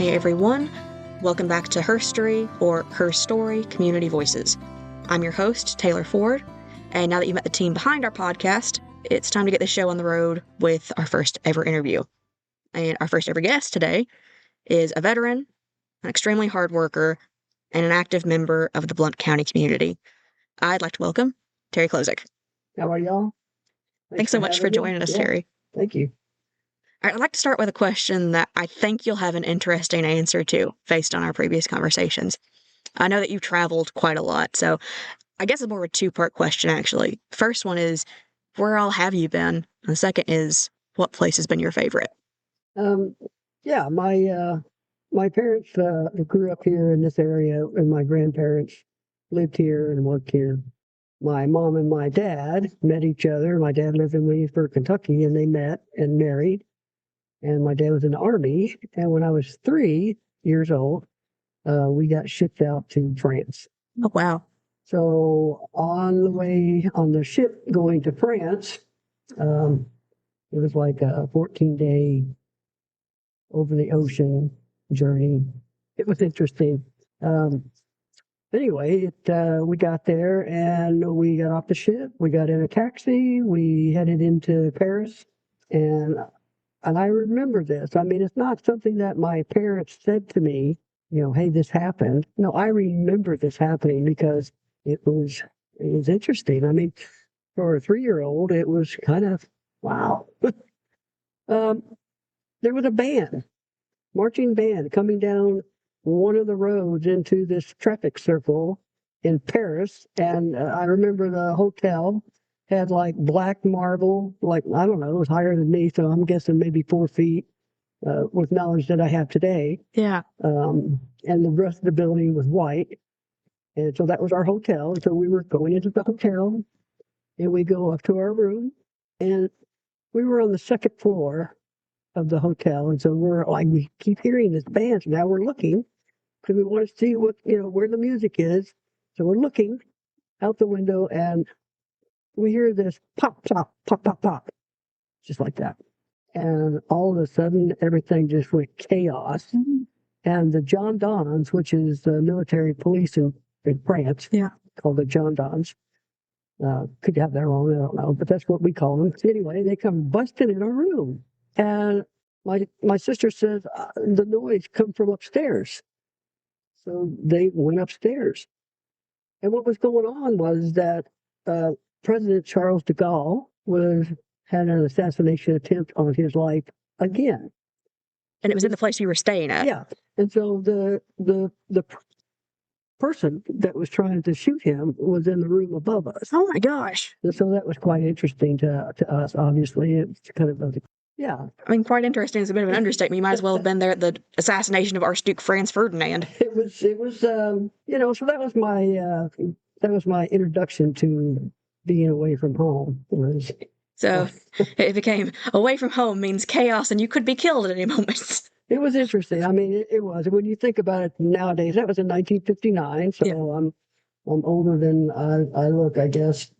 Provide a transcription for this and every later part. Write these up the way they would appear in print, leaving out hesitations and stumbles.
Hey everyone, welcome back to Her Story, or Her Story Community Voices. I'm your host, Taylor Ford, and now that you've met the team behind our podcast, it's time to get the show on the road with our first ever interview. And our first ever guest today is a veteran, an extremely hard worker, and an active member of the Blount County community. I'd like to welcome Terri Klozik. How are y'all? Thanks so much for joining us, Terri. Thank you. All right, I'd like to start with a question that I think you'll have an interesting answer to based on our previous conversations. I know that you traveled quite a lot, so I guess it's more of a two-part question, actually. The first one is, where all have you been? And the second is, what place has been your favorite? My parents grew up here in this area, and my grandparents lived here and worked here. My mom and my dad met each other. My dad lived in Williamsburg, Kentucky, and they met and married. And my dad was in the Army. And when I was 3 years old, we got shipped out to France. Oh, wow. So on the way on the ship going to France, it was like a 14-day over the ocean journey. It was interesting. Anyway, we got there and we got off the ship. We got in a taxi. We headed into Paris, and I remember this. I mean, it's not something that my parents said to me, hey, this happened. No, I remember this happening because it was interesting. I mean, for a 3-year-old, it was kind of, wow. There was a band, marching band, coming down one of the roads into this traffic circle in Paris. And I remember the hotel had like black marble, like, I don't know, it was higher than me. So I'm guessing maybe 4 feet with knowledge that I have today. Yeah. And the rest of the building was white. And so that was our hotel. And so we were going into the hotel and we go up to our room, and we were on the second floor of the hotel. And so we're like, we keep hearing this band. So now we're looking because we want to see what, where the music is. So we're looking out the window and we hear this pop, pop, pop, pop, pop, just like that. And all of a sudden, everything just went chaos. Mm-hmm. And the gendarmes, which is the military police in France, called the gendarmes, could have their own, I don't know, but that's what we call them. Anyway, they come busting in our room. And my sister says, the noise come from upstairs. So they went upstairs. And what was going on was that President Charles de Gaulle had an assassination attempt on his life again. And it was in the place you were staying at. Yeah. And so the person that was trying to shoot him was in the room above us. Oh my gosh. And so that was quite interesting to us, obviously. It's kind of yeah. I mean, quite interesting is a bit of an understatement. You might as well have been there at the assassination of Archduke Franz Ferdinand. It was so that was my introduction to being away from home. So it became away from home means chaos and you could be killed at any moment. It was interesting. I mean, it was. When you think about it nowadays, that was in 1959. So I'm older than I look, I guess.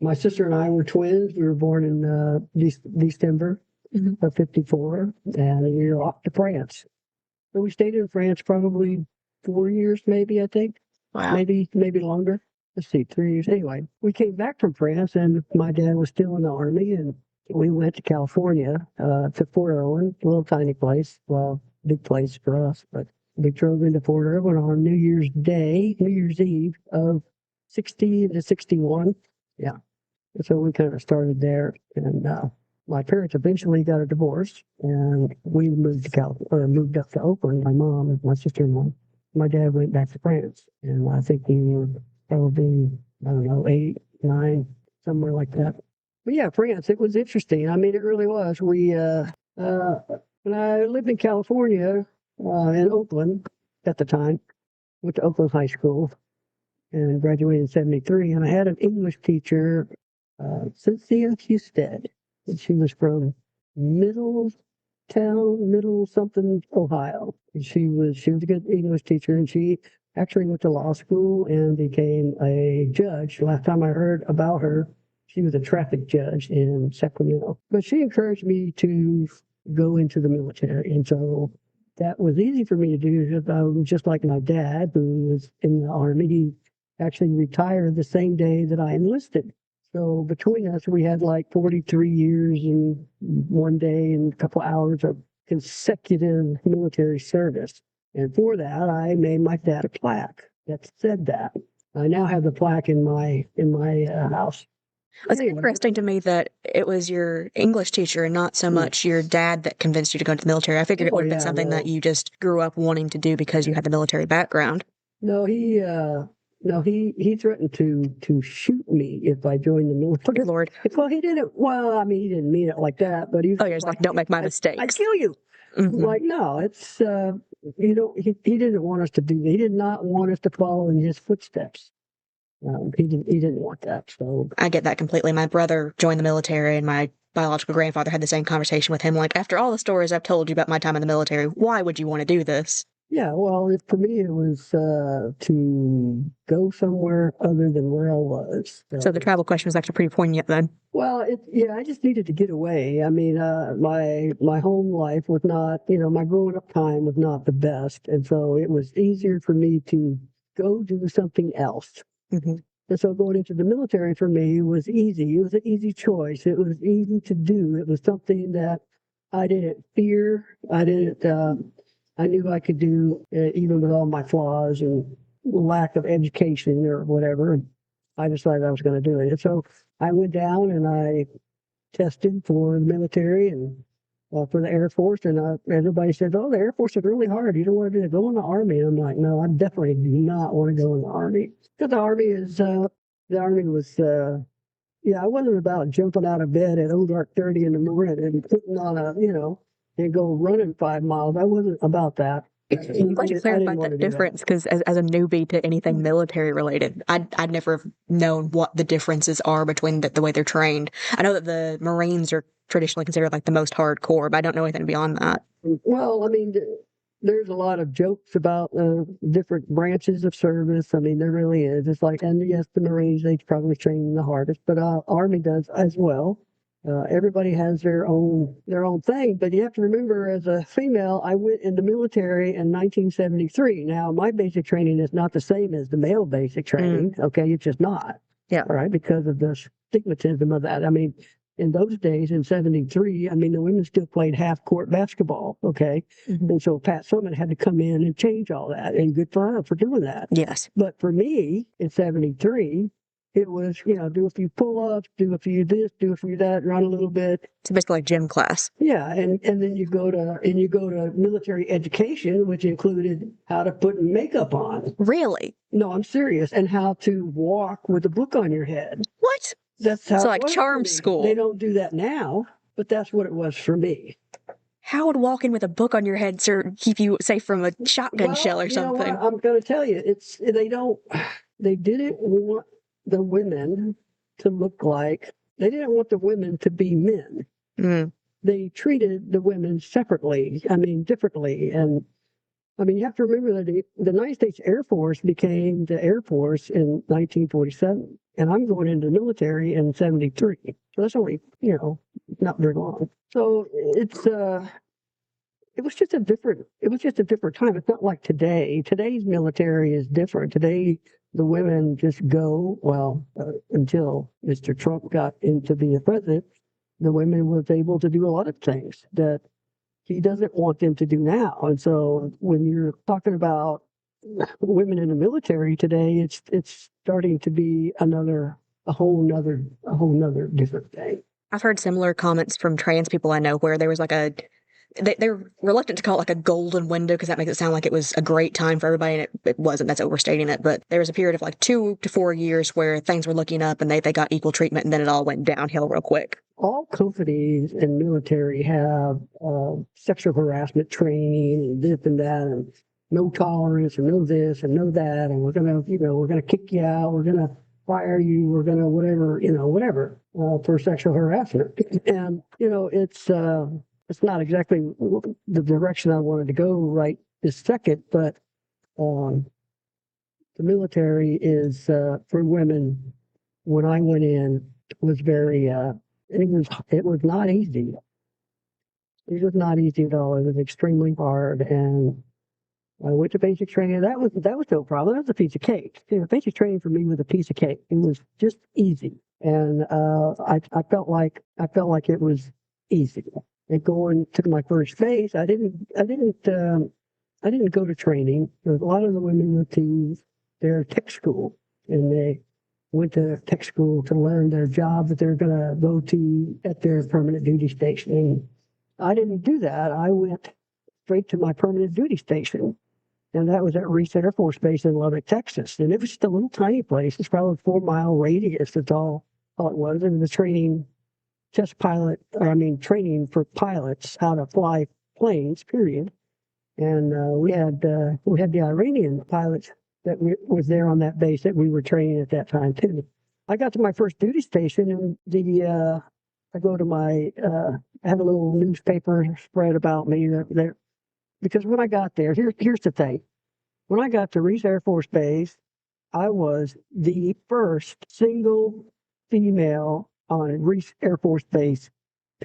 My sister and I were twins. We were born in December of 54, and we were off to France. So we stayed in France probably 4 years, maybe, I think. Wow. Maybe longer. Let's see, 3 years. Anyway, we came back from France, and my dad was still in the Army, and we went to California, to Fort Irwin, a little tiny place. Well, big place for us, but we drove into Fort Irwin on New Year's Eve of 60 to 61. Yeah. So we kind of started there, and my parents eventually got a divorce, and we moved up to Oakland. My mom and my sister-in-law. My dad went back to France, and I think he was probably, I don't know, 8, 9, somewhere like that. But yeah, France, it was interesting. I mean, it really was. We when I lived in California, in Oakland at the time, went to Oakland High School and graduated in 73. And I had an English teacher, Cynthia Husted, and she was from Middle something, Ohio. And she was a good English teacher, and she actually went to law school and became a judge. Last time I heard about her, she was a traffic judge in Sacramento. But she encouraged me to go into the military. And so that was easy for me to do because I was just like my dad, who was in the Army. He actually retired the same day that I enlisted. So between us, we had like 43 years and one day and a couple hours of consecutive military service. And for that, I made my dad a plaque that said that. I now have the plaque in my house. It's Anyway, interesting to me that it was your English teacher and not so much your dad that convinced you to go into the military. I figured it Oh, would have been yeah, something that no. you just grew up wanting to do because you had the military background. No, he threatened to shoot me if I joined the military. Good Lord. Well, he didn't. Well, I mean, he didn't mean it like that, but he was Oh, yeah, it's like, don't make my I'd mistakes. kill you. Mhm. Like, no, it's he didn't want us to do that. He did not want us to follow in his footsteps. He didn't want that. So I get that completely. My brother joined the military, and my biological grandfather had the same conversation with him. Like, after all the stories I've told you about my time in the military, why would you want to do this? yeah, well, for me, it was to go somewhere other than where I was. So the travel question was actually pretty poignant then. Well, I just needed to get away. I mean, my home life was not, my growing up time was not the best, and so it was easier for me to go do something else. Mm-hmm. And so going into the military for me was easy. It was an easy choice. It was easy to do. It was something that I didn't fear. I didn't. I knew I could do, even with all my flaws and lack of education or whatever. And I decided I was going to do it. And so I went down and I tested for the military and for the Air Force. And everybody said, "Oh, the Air Force is really hard. You don't want to do it. Go in the Army." And I'm like, "No, I definitely do not want to go in the Army." Because the Army was, I wasn't about jumping out of bed at 30 in the morning and putting on and go running 5 miles. I wasn't about that. I'm glad you clarified that difference, because as a newbie to anything military related, I'd never have known what the differences are between the way they're trained. I know that the Marines are traditionally considered like the most hardcore, but I don't know anything beyond that. Well, I mean, there's a lot of jokes about different branches of service. I mean, there really is. It's like, and yes, the Marines, they probably train the hardest, but Army does as well. Everybody has their own thing, but you have to remember, as a female, I went in the military in 1973. Now, my basic training is not the same as the male basic training. Okay, it's just not. Yeah. Right, because of the stigmatism of that. I mean, in those days, in 73, I mean, the women still played half-court basketball, okay? Mm-hmm. And so Pat Summitt had to come in and change all that, and good for her for doing that. Yes. But for me, in 73, it was, do a few pull-ups, do a few this, do a few that, run a little bit. It's basically like gym class. Yeah, and then you go to military education, which included how to put makeup on. Really? No, I'm serious. And how to walk with a book on your head. What? That's how. So like charm school. They don't do that now, but that's what it was for me. How would walking with a book on your head, sir, keep you safe from a shotgun shell or something? You know what? I'm going to tell you, they didn't want the women to look like, they didn't want the women to be men. Mm. They treated the women separately, differently. And you have to remember that the United States Air Force became the Air Force in 1947, and I'm going into the military in 73. So that's only, not very long. So it was just a different time. It's not like today. Today's military is different. Today, the women just go, until Mr. Trump got into being president, the women was able to do a lot of things that he doesn't want them to do now. And so when you're talking about women in the military today, it's starting to be a whole nother different thing. I've heard similar comments from trans people I know where there was like they're reluctant to call it like a golden window because that makes it sound like it was a great time for everybody, and it wasn't. That's overstating it. But there was a period of like 2 to 4 years where things were looking up and they got equal treatment, and then it all went downhill real quick. All companies and military have sexual harassment training and this and that, and no tolerance and no this and no that, and we're gonna kick you out, we're gonna fire you, we're gonna whatever for sexual harassment. And it's not exactly the direction I wanted to go right this second, but the military is for women. When I went in, was very. It was not easy. It was not easy at all. It was extremely hard, and I went to basic training. That was no problem. That was a piece of cake. Basic training for me was a piece of cake. It was just easy, and I felt like it was easy. And going to my first phase, I didn't go to training. A lot of the women went to their tech school, and they went to tech school to learn their job that they're going to go to at their permanent duty station. And I didn't do that. I went straight to my permanent duty station, and that was at Reese Air Force Base in Lubbock, Texas. And it was just a little tiny place. It's probably a 4-mile radius. That's all it was. And the training training for pilots how to fly planes, period. And we had the Iranian pilots that was there on that base that we were training at that time too. I got to my first duty station, and I go to I have a little newspaper spread about me there, because when I got there, here's the thing. When I got to Reese Air Force Base, I was the first single female on Reese Air Force Base,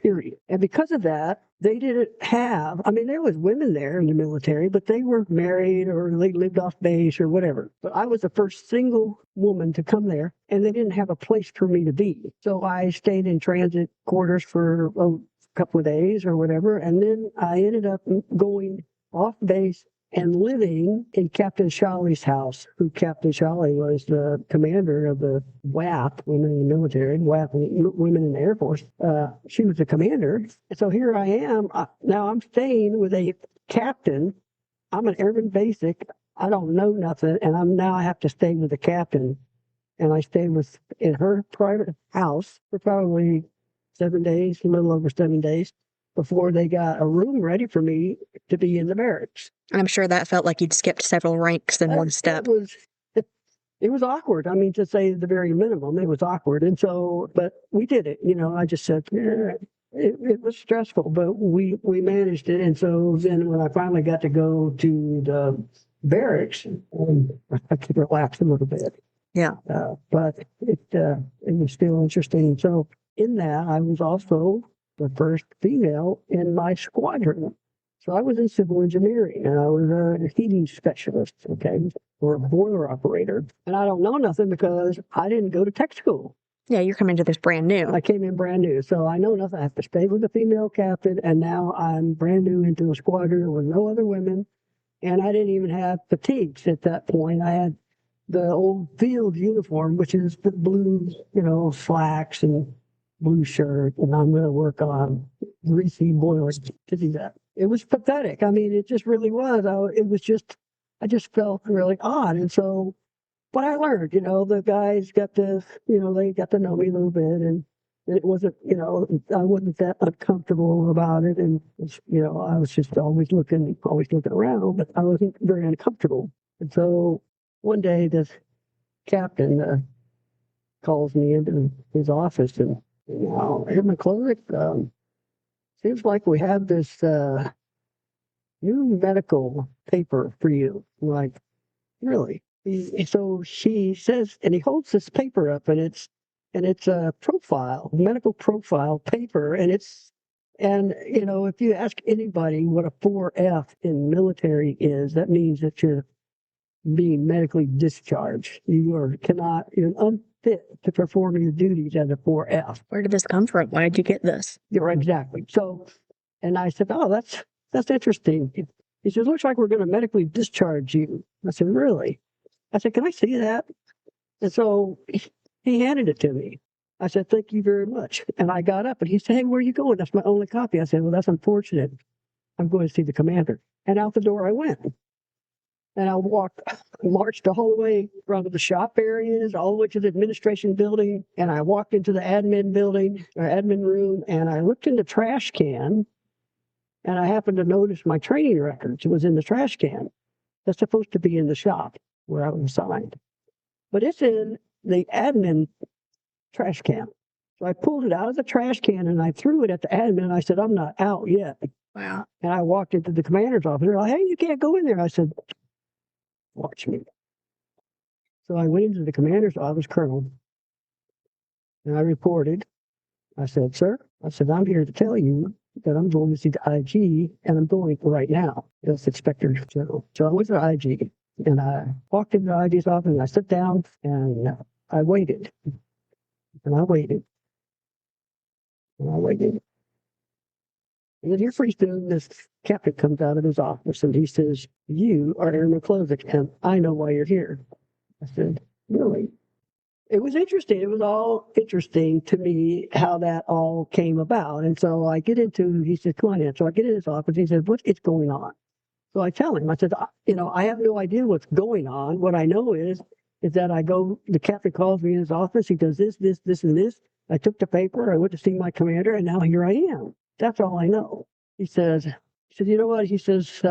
period. And because of that, they didn't have, there was women there in the military, but they were married or they lived off base or whatever. But I was the first single woman to come there, and they didn't have a place for me to be. So I stayed in transit quarters for a couple of days or whatever, and then I ended up going off base and living in Captain Shawley's house, who Captain Shawley was the commander of the WAP, women in the military, WAP, women in the Air Force. She was the commander. And so here I am. Now I'm staying with a captain. I'm an airman basic. I don't know nothing. And I have to stay with the captain. And I stayed in her private house for probably 7 days, a little over 7 days, before they got a room ready for me to be in the barracks. I'm sure that felt like you'd skipped several ranks in one step. It was awkward. To say the very minimum, it was awkward. And so, but we did it. I just said, it was stressful, but we managed it. And so then when I finally got to go to the barracks, I could relax a little bit. Yeah. But it was still interesting. So in that, I was also the first female in my squadron. So I was in civil engineering, and I was a heating specialist, or a boiler operator. And I don't know nothing because I didn't go to tech school. Yeah, you're coming to this brand new. I came in brand new, so I know nothing. I have to stay with a female captain, and now I'm brand new into a squadron with no other women. And I didn't even have fatigues at that point. I had the old field uniform, which is the blue, slacks and blue shirt, and I'm going to work on greasy boilers to do that. It was pathetic. It just really was. I just felt really odd. And so, but I learned, the guys got to, they got to know me a little bit, and it wasn't, I wasn't that uncomfortable about it. And, I was just always looking around, but I wasn't very uncomfortable. And so one day this captain calls me into his office, and, Herman Klozik, seems like we have this new medical paper for you. I'm like, really? So she says, and he holds this paper up, and it's a medical profile paper, and if you ask anybody what a 4F in military is, that means that you're being medically discharged. You're unfit to perform your duties as a 4F. Where did this come from? Why did you get this? You're exactly. So, and I said, oh, that's interesting. He says, looks like we're going to medically discharge you. I said, really? I said, can I see that? And so he handed it to me. I said, thank you very much. And I got up, and he said, hey, where are you going? That's my only copy. I said, well, that's unfortunate. I'm going to see the commander. And out the door I went. And I marched the whole way from the shop areas all the way to the administration building. And I walked into the admin building, or admin room, and I looked in the trash can, and I happened to notice my training records was in the trash can. That's supposed to be in the shop where I was assigned. But it's in the admin trash can. So I pulled it out of the trash can, and I threw it at the admin, and I said, I'm not out yet. Wow. And I walked into the commander's office. They're like, hey, you can't go in there. I said, watch me. So I went into the commander's office, Colonel, and I reported. I said, sir, I'm here to tell you that I'm going to see the IG, and I'm going right now. It's Inspector General. So I went to the IG, and I walked into the IG's office, and I sat down, and I waited, and I waited, and I waited. And then here pretty soon, this captain comes out of his office, and he says, "You are Terri Klozik, and I know why you're here." I said, "Really?" It was interesting. It was all interesting to me how that all came about. And so I get into, he said, "Come on in." So I get in his office. He said, "What is going on?" So I tell him, I said, I have no idea what's going on. What I know is that the captain calls me in his office. He does this, and this. I took the paper. I went to see my commander, and now here I am. That's all I know. He says, "You know what?" He says,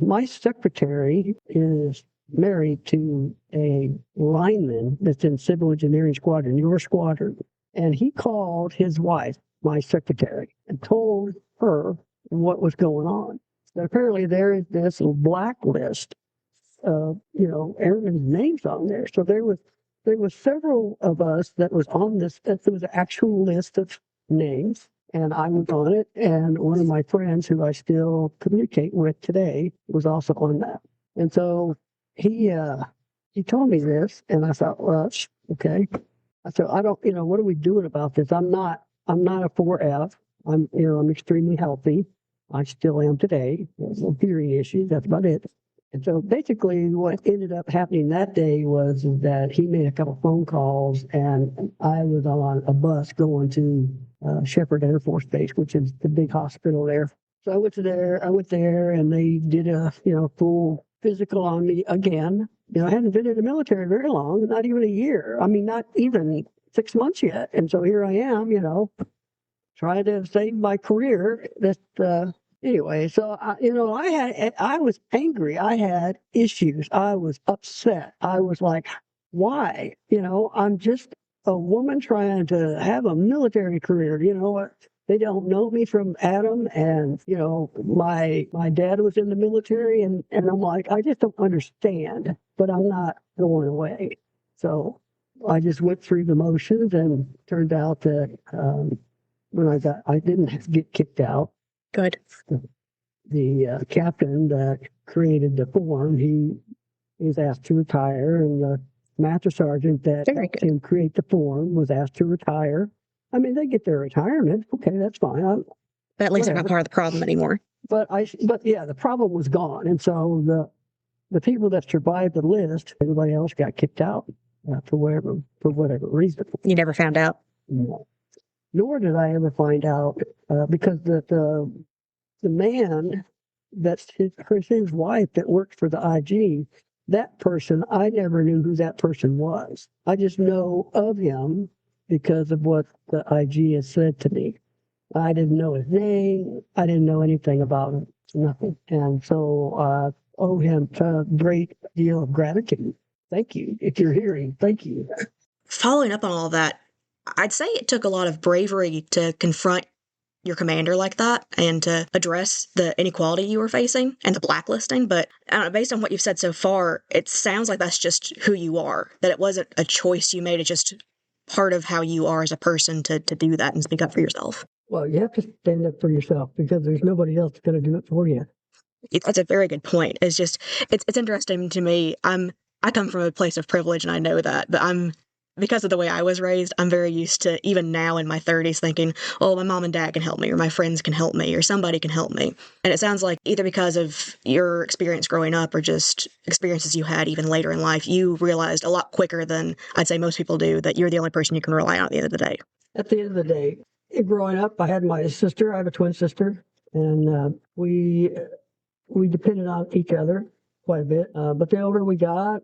"My secretary is married to a lineman that's in civil engineering squadron, your squadron. And he called his wife, my secretary, and told her what was going on. So apparently there is this blacklist of, everybody's names on there. So there was several of us that was on this, that there was an actual list of names. And I was on it. And one of my friends who I still communicate with today was also on that. And so he told me this, and I thought, well, okay. I said, I don't, what are we doing about this? I'm not a 4F. I'm extremely healthy. I still am today. Some hearing issues. That's about it. And so basically what ended up happening that day was that he made a couple phone calls, and I was on a bus going to Shepherd Air Force Base, which is the big hospital there. So I went there, and they did a, full physical on me again. I hadn't been in the military very long, not even a year. I mean, not even 6 months yet. And so here I am, trying to save my career. Anyway, so I was angry. I had issues. I was upset. I was like, why? I'm just a woman trying to have a military career. They don't know me from Adam, and my dad was in the military, and I'm like, I just don't understand, but I'm not going away. So I just went through the motions, and turned out that I didn't get kicked out. Good. The captain that created the form, he was asked to retire, and the master sergeant that helped him create the form was asked to retire. I mean, they get their retirement. Okay, that's fine. But at least they're not part of the problem anymore. But yeah, the problem was gone. And so the people that survived the list, everybody else got kicked out for whatever reason. You never found out? No. Nor did I ever find out because the man that's his wife that worked for the IG, that person, I never knew who that person was. I just know of him because of what the IG has said to me. I didn't know his name. I didn't know anything about him. Nothing. And so I owe him a great deal of gratitude. Thank you. If you're hearing, thank you. Following up on all that, I'd say it took a lot of bravery to confront your commander like that and to address the inequality you were facing and the blacklisting. But I don't know, based on what you've said so far, it sounds like that's just who you are, that it wasn't a choice you made. It's just part of how you are as a person to do that and speak up for yourself. Well, you have to stand up for yourself because there's nobody else that's going to do it for you. That's a very good point. It's interesting to me. I come from a place of privilege, and I know that, but because of the way I was raised, I'm very used to, even now in my 30s, thinking, oh, my mom and dad can help me, or my friends can help me, or somebody can help me. And it sounds like either because of your experience growing up or just experiences you had even later in life, you realized a lot quicker than I'd say most people do that you're the only person you can rely on at the end of the day. At the end of the day, growing up, I had my sister. I have a twin sister, and we depended on each other quite a bit. But the older we got,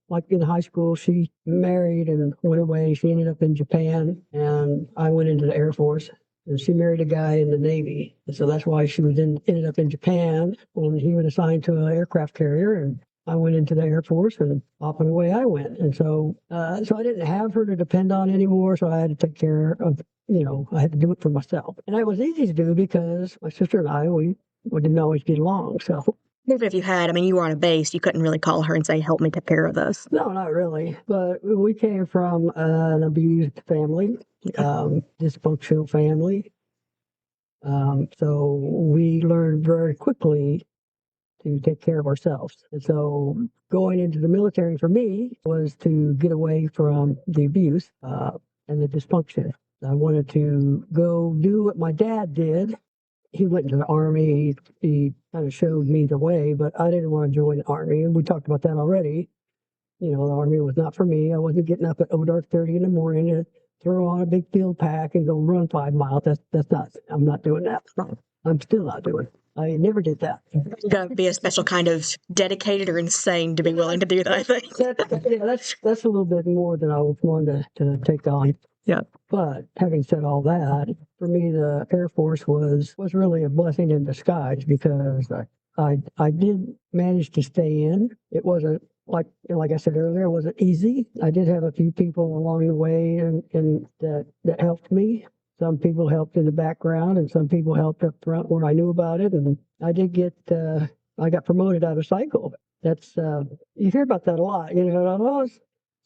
like in high school, she married and went away. She ended up in Japan, and I went into the Air Force. And she married a guy in the Navy. And so that's why she ended up in Japan, and he was assigned to an aircraft carrier, and I went into the Air Force, and off and away I went. And so I didn't have her to depend on anymore, so I had to take care of, I had to do it for myself. And it was easy to do because my sister and I, we didn't always get along, so. Even if you had, you were on a base, you couldn't really call her and say, help me take care of this. No, not really. But we came from an abused family, dysfunctional family. So we learned very quickly to take care of ourselves. And so going into the military for me was to get away from the abuse and the dysfunction. I wanted to go do what my dad did. He went into the Army. He kind of showed me the way, but I didn't want to join the Army. And we talked about that already. The Army was not for me. I wasn't getting up at dark 30 in the morning to throw on a big field pack and go run 5 miles. That's not, I'm not doing that. I'm still not doing it. I never did that. You gotta be a special kind of dedicated or insane to be willing to do that, I think. That's a little bit more than I was wanting to take on. Yeah. But having said all that, for me, the Air Force was really a blessing in disguise because I did manage to stay in. It wasn't like I said earlier, it wasn't easy. I did have a few people along the way and that helped me. Some people helped in the background, and some people helped up front where I knew about it. And I did I got promoted out of cycle. That's you hear about that a lot. Oh,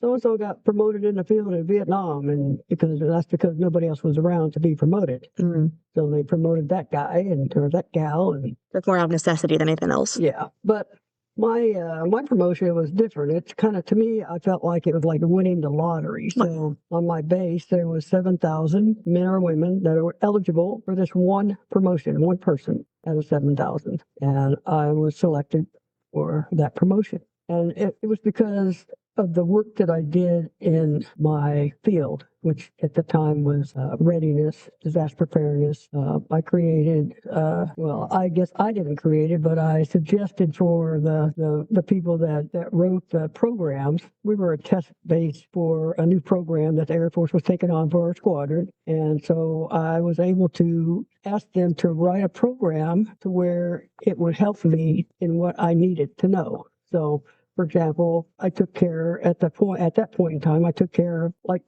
so and so got promoted in the field in Vietnam, and that's because nobody else was around to be promoted. Mm-hmm. So they promoted that guy or that gal, and that's more out of necessity than anything else. Yeah, but my promotion was different. It's kind of, to me, I felt like it was like winning the lottery. So on my base, there was 7,000 men or women that were eligible for this one promotion, one person out of 7,000. And I was selected for that promotion. And it was because of the work that I did in my field, which at the time was readiness, disaster preparedness. I created, I guess I didn't create it, but I suggested for the people that wrote the programs. We were a test base for a new program that the Air Force was taking on for our squadron. And so I was able to ask them to write a program to where it would help me in what I needed to know. So, for example, I took care at that point in time, I took care of like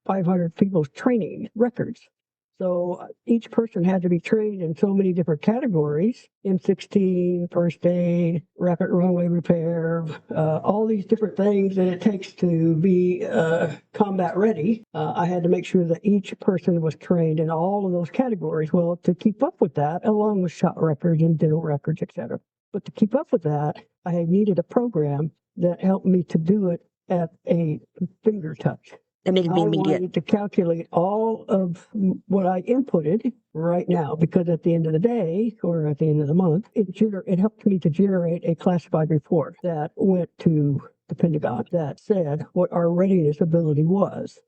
500 people's training records. So each person had to be trained in so many different categories: M16, first aid, rapid runway repair, all these different things that it takes to be combat ready. I had to make sure that each person was trained in all of those categories. Well, to keep up with that, along with shot records and dental records, etc. But to keep up with that, I needed a program that helped me to do it at a finger touch. It needed to be immediate. I wanted to calculate all of what I inputted right now, because at the end of the day, or at the end of the month, it helped me to generate a classified report that went to the Pentagon that said what our readiness ability was.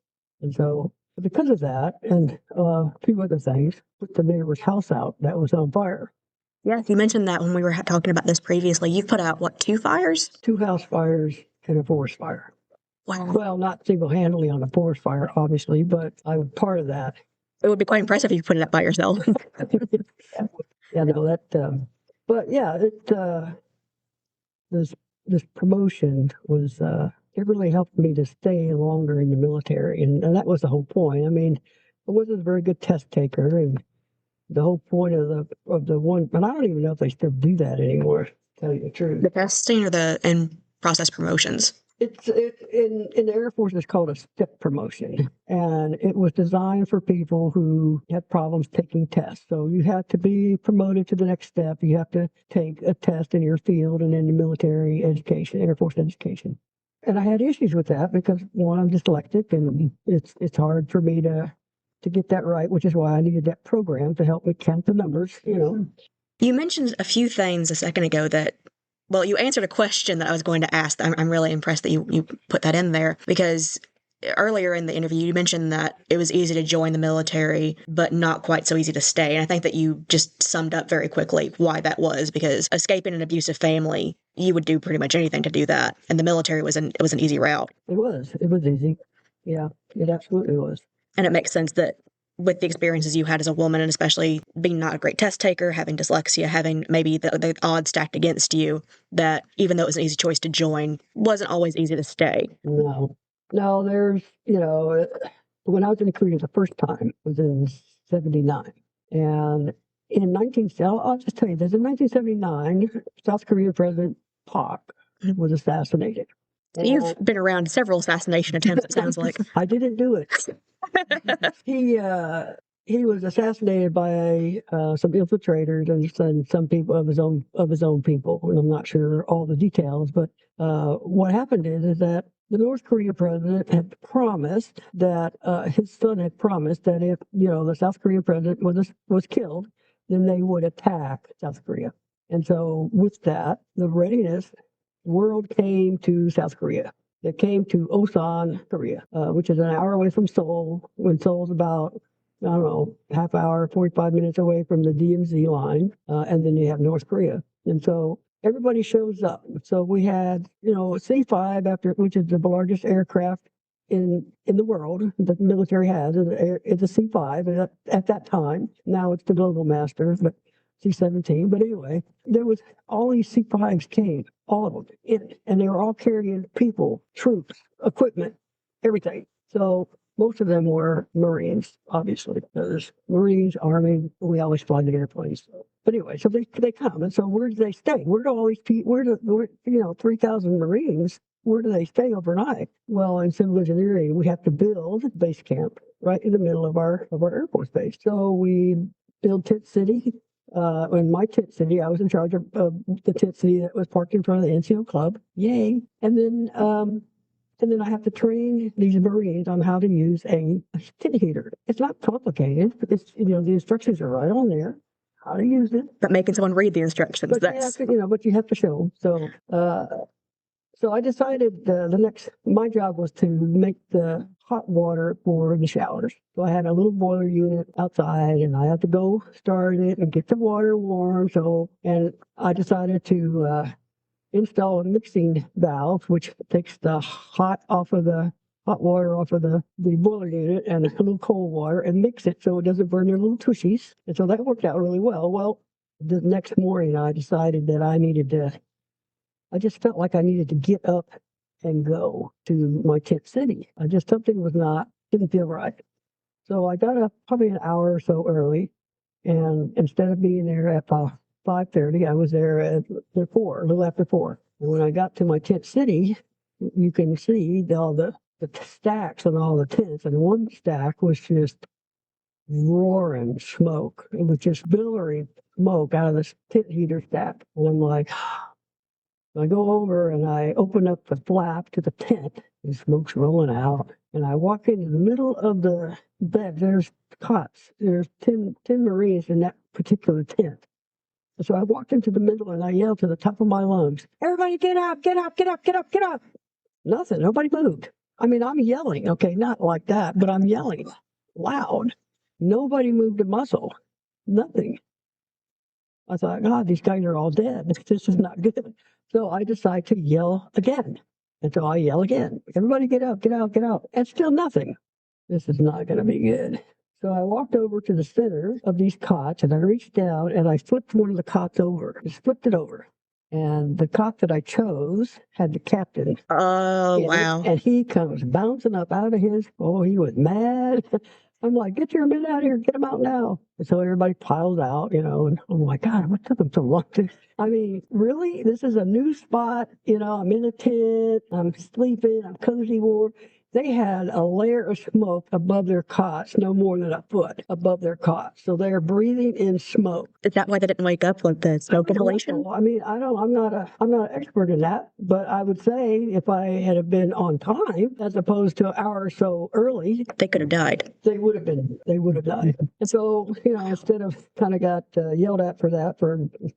And so because of that, and a few other things, put the neighbor's house out that was on fire. Yes, you mentioned that when we were talking about this previously. You've put out, 2 fires? 2 house fires and a forest fire. Wow. Well, not single-handedly on a forest fire, obviously, but I was part of that. It would be quite impressive if you put it out by yourself. Yeah, no, that, but yeah, this promotion was, it really helped me to stay longer in the military, and that was the whole point. I mean, I wasn't a very good test taker, and the whole point of the one, but I don't even know if they still do that anymore, to tell you the truth. The testing or the in-process promotions? It's in the Air Force, it's called a step promotion, and it was designed for people who had problems taking tests. So you have to be promoted to the next step. You have to take a test in your field and in the military education, Air Force education. And I had issues with that because, one, I'm dyslexic, and it's hard for me to get that right, which is why I needed that program to help me count the numbers. You mentioned a few things a second ago that, well, you answered a question that I was going to ask. I'm really impressed that you put that in there, because earlier in the interview, you mentioned that it was easy to join the military, but not quite so easy to stay. And I think that you just summed up very quickly why that was, because escaping an abusive family, you would do pretty much anything to do that. And the military was an easy route. It was easy. Yeah, it absolutely was. And it makes sense that with the experiences you had as a woman, and especially being not a great test taker, having dyslexia, having maybe the odds stacked against you, that even though it was an easy choice to join, wasn't always easy to stay. No, there's, when I was in Korea the first time was in 79. And I'll just tell you this, in 1979, South Korean President Park was assassinated. You've been around several assassination attempts, it sounds like. I didn't do it. he was assassinated by some infiltrators and some people of his own people, and I'm not sure all the details. But what happened is that the North Korea president had promised that his son had promised that if the South Korean president was killed, then they would attack South Korea. And so with that, the readiness world came to South Korea. It came to Osan, Korea, which is an hour away from Seoul, when Seoul's about, I don't know, half hour, 45 minutes away from the DMZ line. And then you have North Korea. And so everybody shows up. So we had, C-5, which is the largest aircraft in the world that the military has. It's a C-5 at that time. Now it's the Global Master, but C-17. But anyway, there was all these C-5s came, all of them, and they were all carrying people, troops, equipment, everything. So most of them were Marines, obviously. There's Marines, Army. We always fly the airplanes. But anyway, so they come, and so where do they stay? Where do all these people? 3,000 Marines? Where do they stay overnight? Well, in civil engineering, we have to build a base camp right in the middle of our Air Force base. So we build Tent City. In my tent city, I was in charge of the tent city that was parked in front of the NCO club. Yay! And then I have to train these Marines on how to use a tent heater. It's not complicated. It's the instructions are right on there. How to use it. But making someone read the instructions, but you have to show them. So I decided my job was to make the hot water for the showers. So I had a little boiler unit outside, and I had to go start it and get the water warm. And I decided to install a mixing valve, which takes the hot water off of the boiler unit and a little cold water and mix it so it doesn't burn their little tushies. And so that worked out really well. Well, the next morning I decided that I just felt like I needed to get up and go to my tent city. Something didn't feel right. So I got up probably an hour or so early, and instead of being there at 5:30, I was there at 4, a little after 4. And when I got to my tent city, you can see all the stacks and all the tents, and one stack was just roaring smoke. It was just billowing smoke out of this tent heater stack. And I'm like, I go over and I open up the flap to the tent, and smoke's rolling out. And I walk into the middle of the bed. There's cots. There's 10 Marines in that particular tent. And so I walked into the middle and I yelled to the top of my lungs, "Everybody get up, get up, get up, get up, get up." Nothing. Nobody moved. I mean, I'm yelling. Okay, not like that, but I'm yelling loud. Nobody moved a muscle. Nothing. I thought, God, these guys are all dead. This is not good. So I decide to yell again. And so I yell again. Everybody get up, get out, get out. And still nothing. This is not going to be good. So I walked over to the center of these cots and I reached down and I flipped one of the cots over. Just flipped it over. And the cot that I chose had the captain. Oh, wow. And he comes bouncing up out of his, he was mad. I'm like, "Get your men out here, get them out now." And so everybody piles out, and I'm like, God, what took them so long to, I mean, really? This is a new spot, I'm in a tent, I'm sleeping, I'm cozy warm. They had a layer of smoke above their cots, no more than a foot above their cots. So they're breathing in smoke. Is that why they didn't wake up with the smoke inhalation? I mean, I'm not an expert in that, but I would say if I had been on time as opposed to an hour or so early, they could have died. They would have died. And so, instead of kind of got yelled at for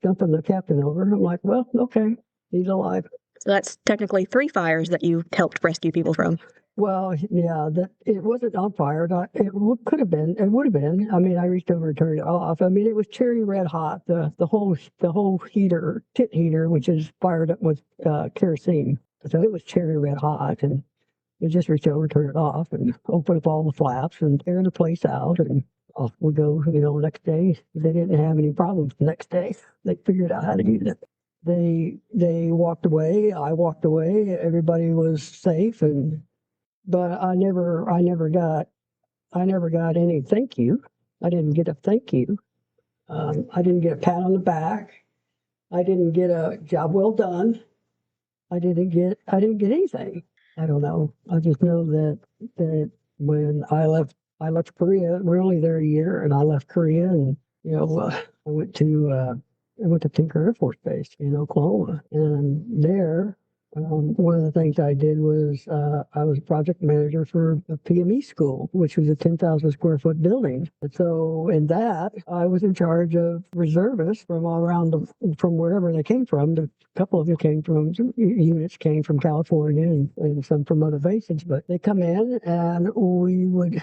dumping the captain over, I'm like, well, okay, he's alive. So that's technically 3 fires that you helped rescue people from. Well, yeah, it wasn't on fire. It could have been. It would have been. I mean, I reached over and turned it off. I mean, it was cherry red hot. The whole tent heater, which is fired up with kerosene. So it was cherry red hot, and you just reach over, turn it off, and open up all the flaps and air the place out, and off we go. Next day they didn't have any problems. The next day they figured out how to use it. They walked away. I walked away. Everybody was safe, but I never got any thank you. I didn't get a thank you. I didn't get a pat on the back. I didn't get a job well done. I didn't get anything. I don't know. I just know that when I left I left Korea. We're only there a year, and I left Korea, and I went to Tinker Air Force Base in Oklahoma, and there. One of the things I did was I was project manager for a PME school, which was a 10,000 square foot building. And so in that, I was in charge of reservists from all around, from wherever they came from. A couple of them came from, units came from California and some from other bases, but they come in and we would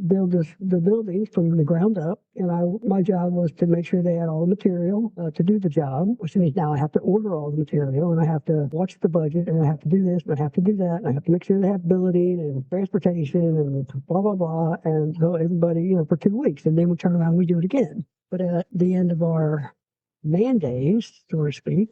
build the buildings from the ground up, and my job was to make sure they had all the material to do the job, which means now I have to order all the material, and I have to watch the budget, and I have to do this, and I have to do that, and I have to make sure they have building and transportation and blah blah blah, and so everybody for 2 weeks, and then we turn around and we do it again. But at the end of our man days, so to speak,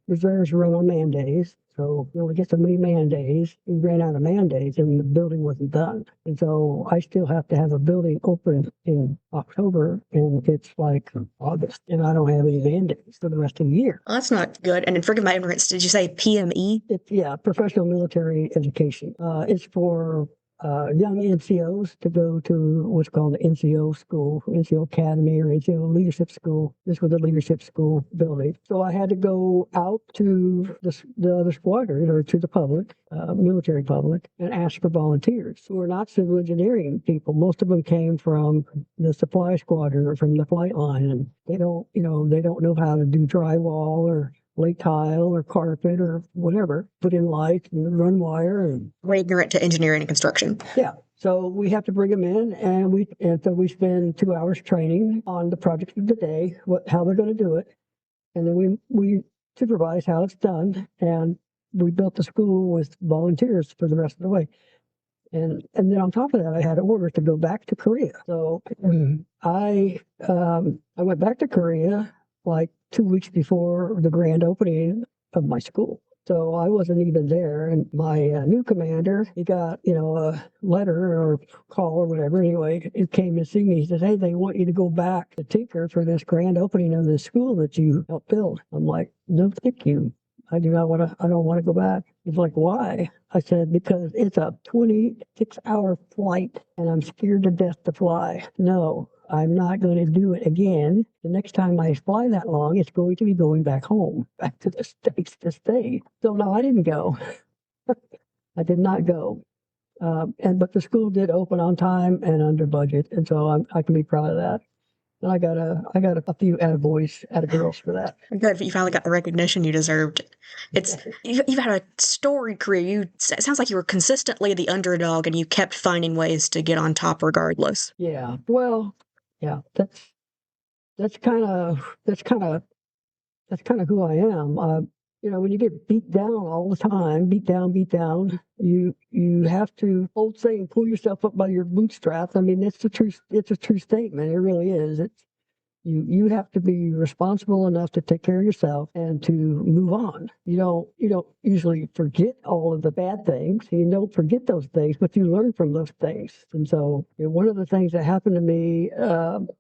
reserves run on man days. So we only get so many man days. We ran out of man days and the building wasn't done. And so I still have to have a building open in October, and it's like August, and I don't have any man days for the rest of the year. Well, that's not good. And forgive my ignorance, did you say PME? Yeah, professional military education. It's for young NCOs to go to what's called the NCO school, NCO Academy or NCO Leadership School. This was a leadership school building. So I had to go out to the other squadron or to the public, military public, and ask for volunteers who are not civil engineering people. Most of them came from the supply squadron or from the flight line, and they don't know how to do drywall or lay tile or carpet or whatever, put in light and run wire. And we're ignorant to engineering and construction. Yeah. So we have to bring them in, and so we spend 2 hours training on the project of the day, how they're going to do it. And then we supervise how it's done. And we built the school with volunteers for the rest of the way. And then on top of that, I had orders to go back to Korea. So I went back to Korea like 2 weeks before the grand opening of my school. So I wasn't even there. And my new commander, he got, a letter or call or whatever. Anyway, he came to see me. He says, "Hey, they want you to go back to Tinker for this grand opening of this school that you helped build." I'm like, "No, thank you. I don't want to go back." He's like, "Why?" I said, "Because it's a 26-hour flight and I'm scared to death to fly. No, I'm not going to do it again. The next time I fly that long, it's going to be going back home, back to the States to stay." So no, I didn't go. I did not go. But the school did open on time and under budget, and so I can be proud of that. And I got a few attaboys for that. Good, you finally got the recognition you deserved. You've had a storied career. It sounds like you were consistently the underdog, and you kept finding ways to get on top regardless. Yeah, well, yeah, that's kind of who I am. When you get beat down all the time, beat down, you have to, old saying, pull yourself up by your bootstraps. I mean, it's a true statement. It really is. You have to be responsible enough to take care of yourself and to move on. You don't usually forget all of the bad things. You don't forget those things, but you learn from those things. And so one of the things that happened to me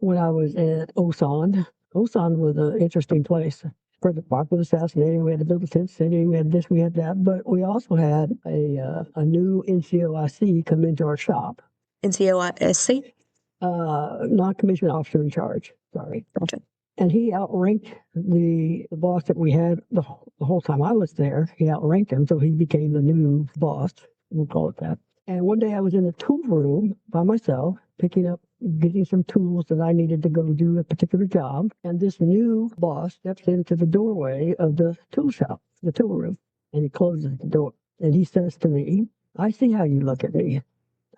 when I was at Osan was an interesting place. President Park was assassinated. We had to build a tent city. We had this, we had that, but we also had a new NCOIC come into our shop. NCOIC? Non-commissioned officer in charge. Sorry. Gotcha. And he outranked the boss that we had the whole time I was there. He outranked him, so he became the new boss. We'll call it that. And one day I was in the tool room by myself, getting some tools that I needed to go do a particular job. And this new boss steps into the doorway of the tool shop, the tool room, and he closes the door. And he says to me, "I see how you look at me.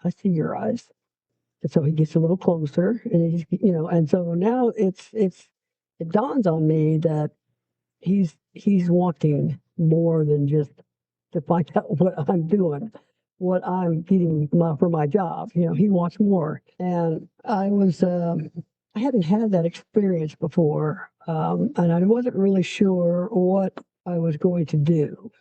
I see your eyes." And so he gets a little closer, and and so now it dawns on me that he's wanting more than just to find out what I'm doing, what I'm getting for my job. He wants more. And I hadn't had that experience before, and I wasn't really sure what I was going to do.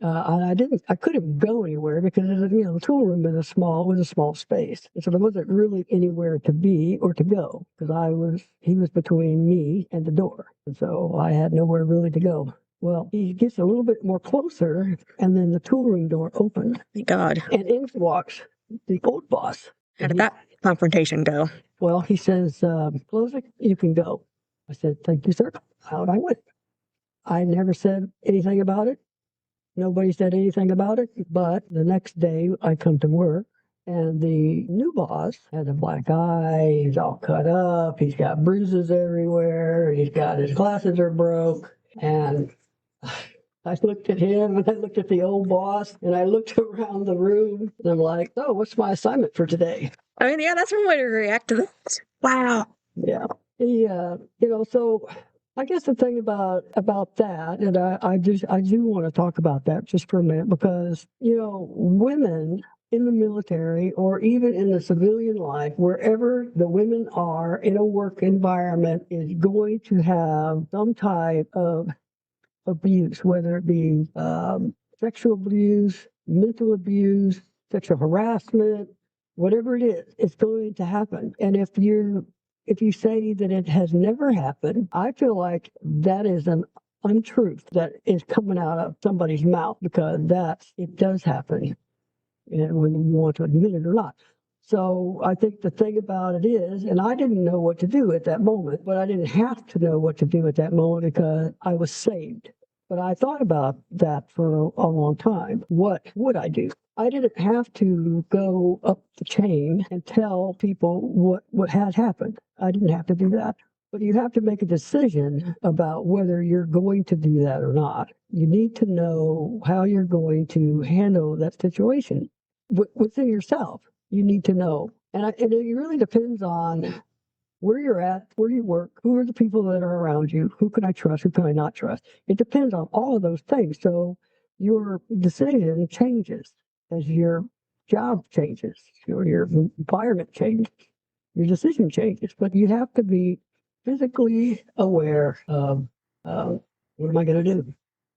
And I couldn't go anywhere because the tool room was a small space, and so there wasn't really anywhere to be or to go because he was between me and the door, and so I had nowhere really to go. Well, he gets a little bit more closer, and then the tool room door opened. Thank God. And in walks the old boss. How did that confrontation go? Well, he says, Klozik, you can go. I said, thank you, sir. Out I went. I never said anything about it. Nobody said anything about it. But the next day I come to work and the new boss has a black eye. He's all cut up. He's got bruises everywhere. His glasses are broke. And I looked at him and I looked at the old boss and I looked around the room and I'm like, oh, what's my assignment for today? I mean, yeah, that's one way to react to this. Wow. Yeah. So I guess the thing about that, and I do want to talk about that just for a minute because, women in the military or even in the civilian life, wherever the women are in a work environment is going to have some type of abuse, whether it be sexual abuse, mental abuse, sexual harassment, whatever it is, it's going to happen. And if you say that it has never happened, I feel like that is an untruth that is coming out of somebody's mouth because it does happen, whether you want to admit it or not. So I think the thing about it is, and I didn't know what to do at that moment, but I didn't have to know what to do at that moment because I was saved. But I thought about that for a long time. What would I do? I didn't have to go up the chain and tell people what had happened. I didn't have to do that. But you have to make a decision about whether you're going to do that or not. You need to know how you're going to handle that situation within yourself. You need to know. And it really depends on where you're at, where you work, who are the people that are around you, who can I trust, who can I not trust. It depends on all of those things. So your decision changes as your job changes, your environment changes, your decision changes. But you have to be physically aware of what am I going to do?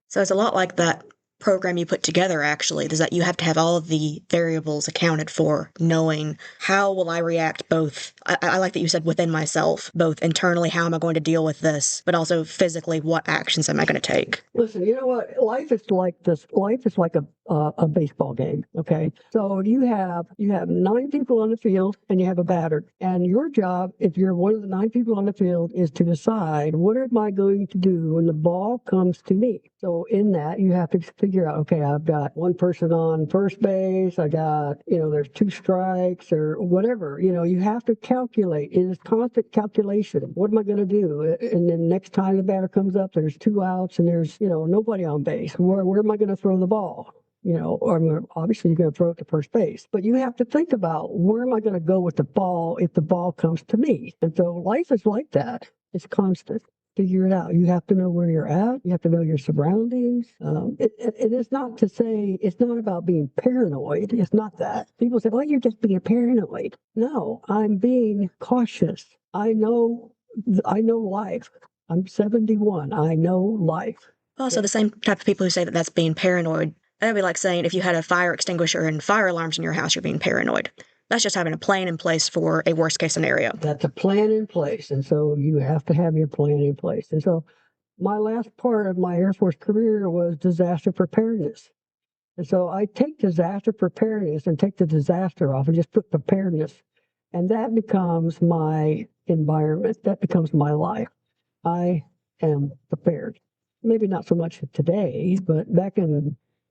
So it's a lot like that program you put together, actually, is that you have to have all of the variables accounted for, knowing how will I react both. I like that you said within myself, both internally, how am I going to deal with this, but also physically, what actions am I going to take? Listen, you know what? Life is like this. Life is like a baseball game. Okay, so you have 9 people on the field and you have a batter, and your job, if you're one of the 9 people on the field, is to decide what am I going to do when the ball comes to me. So in that, you have to figure out, okay, I've got one person on first base. I got, there's 2 strikes or whatever. You have to calculate. It is constant calculation. What am I going to do? And then next time the batter comes up, there's 2 outs and there's, nobody on base. Where am I going to throw the ball? Or obviously you're going to throw it to first base. But you have to think about where am I going to go with the ball if the ball comes to me? And so life is like that. It's constant. Figure it out. You have to know where you're at. You have to know your surroundings. It is not to say it's not about being paranoid. It's not that. People say, well, you're just being paranoid. No, I'm being cautious. I know life. I'm 71. I know life. Also, the same type of people who say that that's being paranoid, that'd be like saying if you had a fire extinguisher and fire alarms in your house, you're being paranoid. That's just having a plan in place for a worst case scenario. That's a plan in place. And so you have to have your plan in place. And so my last part of my Air Force career was disaster preparedness. And so I take disaster preparedness and take the disaster off and just put preparedness. And that becomes my environment. That becomes my life. I am prepared. Maybe not so much today, but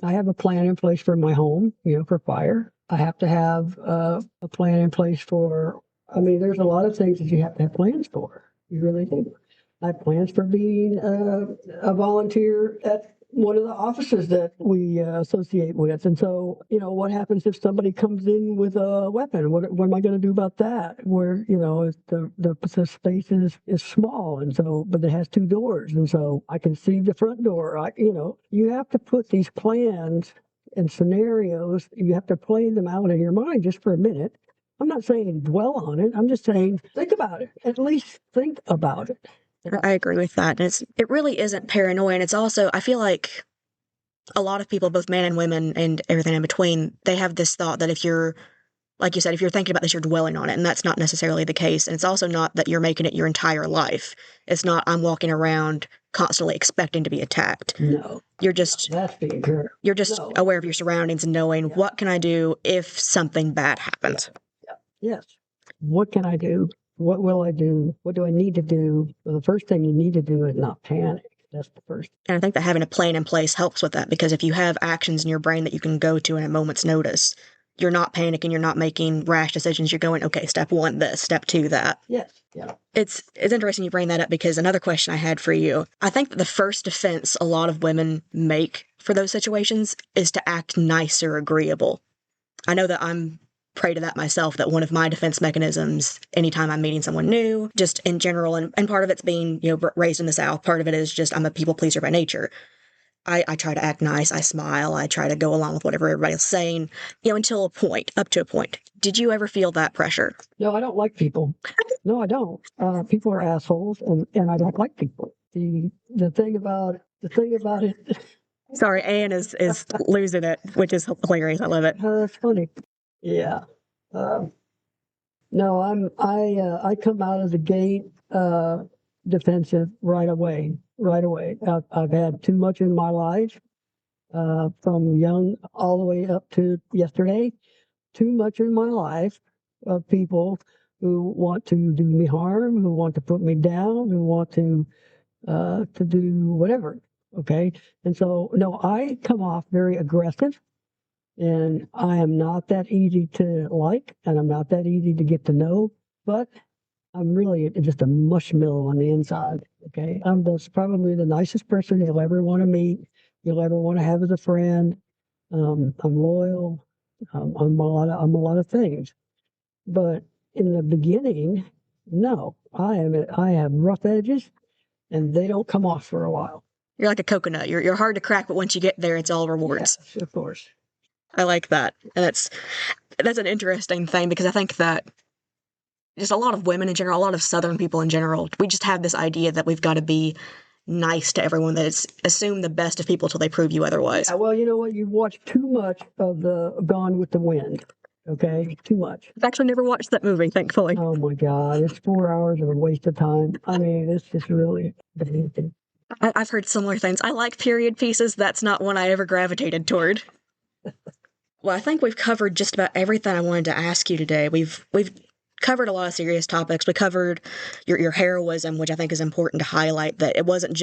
I have a plan in place for my home, for fire. I have to have a plan in place there's a lot of things that you have to have plans for. You really do. I have plans for being a volunteer at one of the offices that we associate with. And so, what happens if somebody comes in with a weapon? What am I going to do about that? Where, the space is small. And so, but it has 2 doors. And so I can see the front door. You have to put these plans and scenarios, you have to play them out in your mind just for a minute. I'm not saying dwell on it. I'm just saying think about it. At least think about it. I agree with that. And it really isn't paranoia. And it's also, I feel like a lot of people, both men and women and everything in between, they have this thought that if you're, like you said, if you're thinking about this, you're dwelling on it. And that's not necessarily the case. And it's also not that you're making it your entire life. It's not, I'm walking around constantly expecting to be attacked. No. That's being true. You're just aware of your surroundings and knowing what can I do if something bad happens. Yes. what can I do? What will I do? What do I need to do? Well, the first thing you need to do is not panic. That's the first. And I think that having a plan in place helps with that, because if you have actions in your brain that you can go to in a moment's notice, you're not panicking, you're not making rash decisions. You're going, okay, step 1, this, step 2, that. Yes. Yeah. It's interesting you bring that up, because another question I had for you, I think that the first defense a lot of women make for those situations is to act nice or agreeable. I know that I'm prey to that myself, that one of my defense mechanisms anytime I'm meeting someone new, just in general, and part of it's being, raised in the South, part of it is just I'm a people pleaser by nature. I try to act nice, I smile, I try to go along with whatever everybody's saying, until a point, up to a point. Did you ever feel that pressure? No, I don't like people. No, I don't. People are assholes, and I don't like people. The thing about it. Sorry, Anne is losing it, which is hilarious. I love it. That's funny. Yeah. No, I come out of the gate defensive right away. Right away. I've had too much in my life, from young all the way up to yesterday. Too much in my life of people who want to do me harm, who want to put me down, who want to do whatever. Okay, and so no, I come off very aggressive. And I am not that easy to like, and I'm not that easy to get to know, but I'm really just a mushmill on the inside. Okay. I'm probably the nicest person you'll ever want to meet, you'll ever want to have as a friend. I'm loyal. I'm a lot of things. But in the beginning, no, I have rough edges, and they don't come off for a while. You're like a coconut. You're hard to crack, but once you get there, it's all rewards. Yes, of course. I like that. And that's an interesting thing, because I think that just a lot of women in general, a lot of Southern people in general, we just have this idea that we've got to be nice to everyone, that it's assume the best of people till they prove you otherwise. Yeah, well, you know what? You've watched too much of the Gone with the Wind. Okay, too much. I've actually never watched that movie, thankfully. Oh my God, it's 4 hours of a waste of time. I mean, it's just really. I've heard similar things. I like period pieces. That's not one I ever gravitated toward. Well, I think we've covered just about everything I wanted to ask you today. We've covered a lot of serious topics. We covered your heroism, which I think is important to highlight, that it wasn't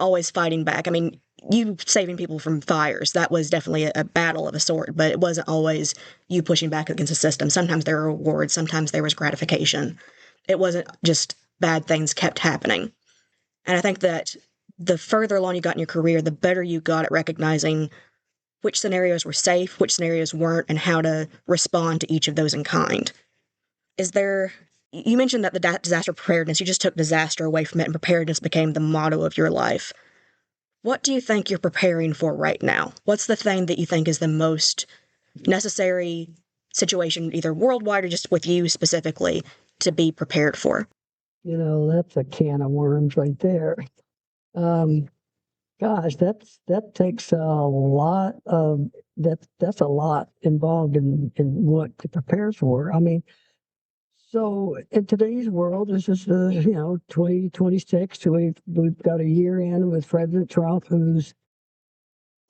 always fighting back. I mean, you saving people from fires, that was definitely a battle of a sort, but it wasn't always you pushing back against the system. Sometimes there were rewards, sometimes there was gratification. It wasn't just bad things kept happening. And I think that the further along you got in your career, the better you got at recognizing which scenarios were safe, which scenarios weren't, and how to respond to each of those in kind. You mentioned that the disaster preparedness, you just took disaster away from it, and preparedness became the motto of your life. What do you think you're preparing for right now? What's the thing that you think is the most necessary situation, either worldwide or just with you specifically, to be prepared for? That's a can of worms right there. Gosh, that takes a lot of that's a lot involved in what to prepare for. I mean, so in today's world, this is 2026. We've got a year in with President Trump, who's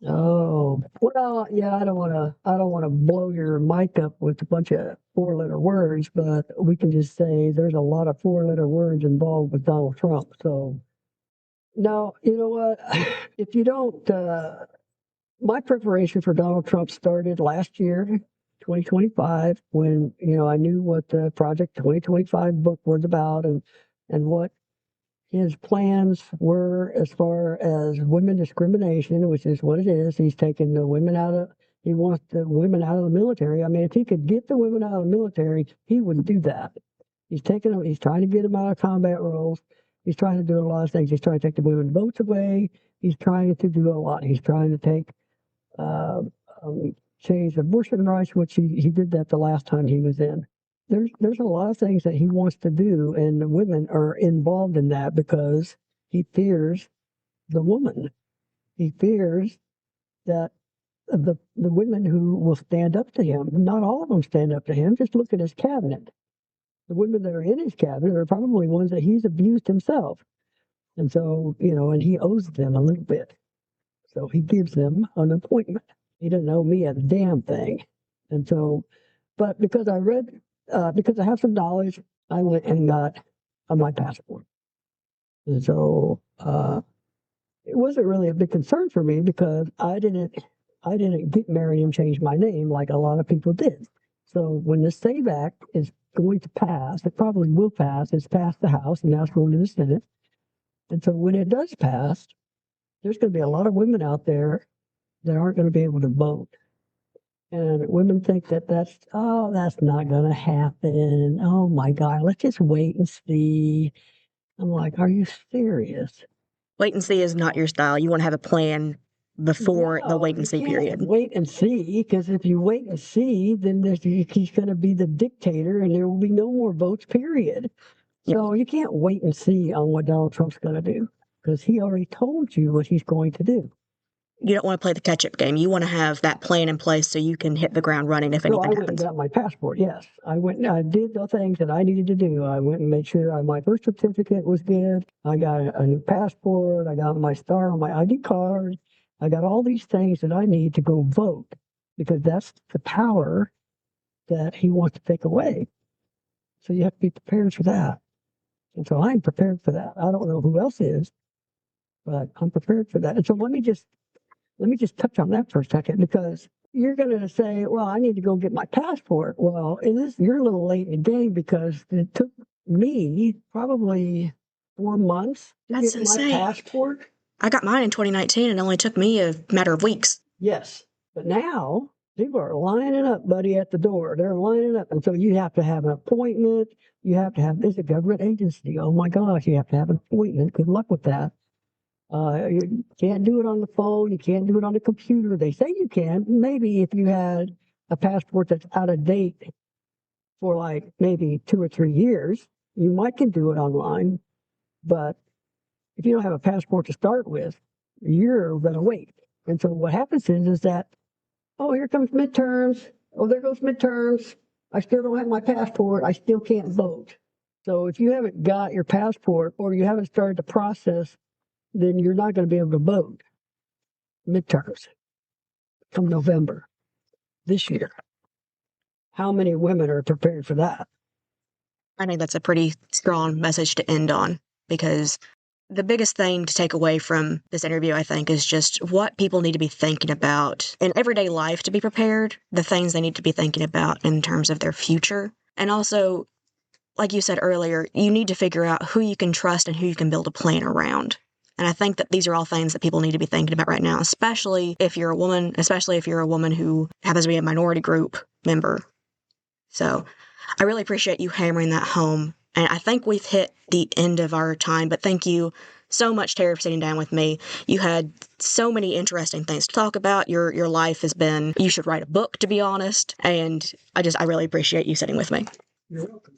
yeah. I don't want to blow your mic up with a bunch of 4-letter words, but we can just say there's a lot of 4-letter words involved with Donald Trump. So. Now, you know what? If you don't, my preparation for Donald Trump started last year, 2025, when, I knew what the Project 2025 book was about, and what his plans were as far as women discrimination, which is what it is. He's taking he wants the women out of the military. I mean, if he could get the women out of the military, he would do that. He's trying to get them out of combat roles. He's trying to do a lot of things. He's trying to take the women's votes away. He's trying to do a lot. He's trying to take, change abortion rights, which he did that the last time he was in. There's a lot of things that he wants to do, and the women are involved in that because he fears the woman. He fears that the women who will stand up to him, not all of them stand up to him. Just look at his cabinet. The women that are in his cabinet are probably ones that he's abused himself. And so, and he owes them a little bit. So he gives them an appointment. He doesn't owe me a damn thing. And so, but because I read because I have some knowledge, I went and got my passport. And so it wasn't really a big concern for me because I didn't get married and change my name like a lot of people did. So when the SAVE Act is going to pass, it probably will pass. It's passed the House and now it's going to the Senate. And so when it does pass, there's going to be a lot of women out there that aren't going to be able to vote. And women think that that's not going to happen. Oh my God, let's just wait and see. I'm like, are you serious? Wait and see is not your style. You want to have a plan before the wait and see period. Wait and see, because if you wait and see, then he's going to be the dictator and there will be no more votes, period. Yep. So you can't wait and see on what Donald Trump's going to do because he already told you what he's going to do. You don't want to play the catch-up game. You want to have that plan in place so you can hit the ground running if anything happens. I went and got my passport, yes. I went and I did the things that I needed to do. I went and made sure my birth certificate was good. I got a new passport. I got my star on my ID card. I got all these things that I need to go vote because that's the power that he wants to take away. So you have to be prepared for that. And so I'm prepared for that. I don't know who else is, but I'm prepared for that. And so let me just touch on that for a second because you're going to say, well, I need to go get my passport. Well, you're a little late in the game because it took me probably 4 months to get my passport. I got mine in 2019 and it only took me a matter of weeks. Yes, but now people are lining up, buddy, at the door. They're lining up. And so you have to have an appointment. You have to have, it's a government agency. Oh my gosh, you have to have an appointment. Good luck with that. You can't do it on the phone. You can't do it on the computer. They say you can. Maybe if you had a passport that's out of date for like maybe 2 or 3 years, you might can do it online. But if you don't have a passport to start with, you're going to wait. And so what happens is that, oh, here comes midterms. Oh, there goes midterms. I still don't have my passport. I still can't vote. So if you haven't got your passport or you haven't started the process, then you're not going to be able to vote midterms come November this year. How many women are prepared for that? I think that's a pretty strong message to end on because the biggest thing to take away from this interview, I think, is just what people need to be thinking about in everyday life to be prepared, the things they need to be thinking about in terms of their future. And also, like you said earlier, you need to figure out who you can trust and who you can build a plan around. And I think that these are all things that people need to be thinking about right now, especially if you're a woman who happens to be a minority group member. So I really appreciate you hammering that home. And I think we've hit the end of our time, but thank you so much, Terri, for sitting down with me. You had so many interesting things to talk about. Your life has been, you should write a book, to be honest. And I really appreciate you sitting with me. You're welcome.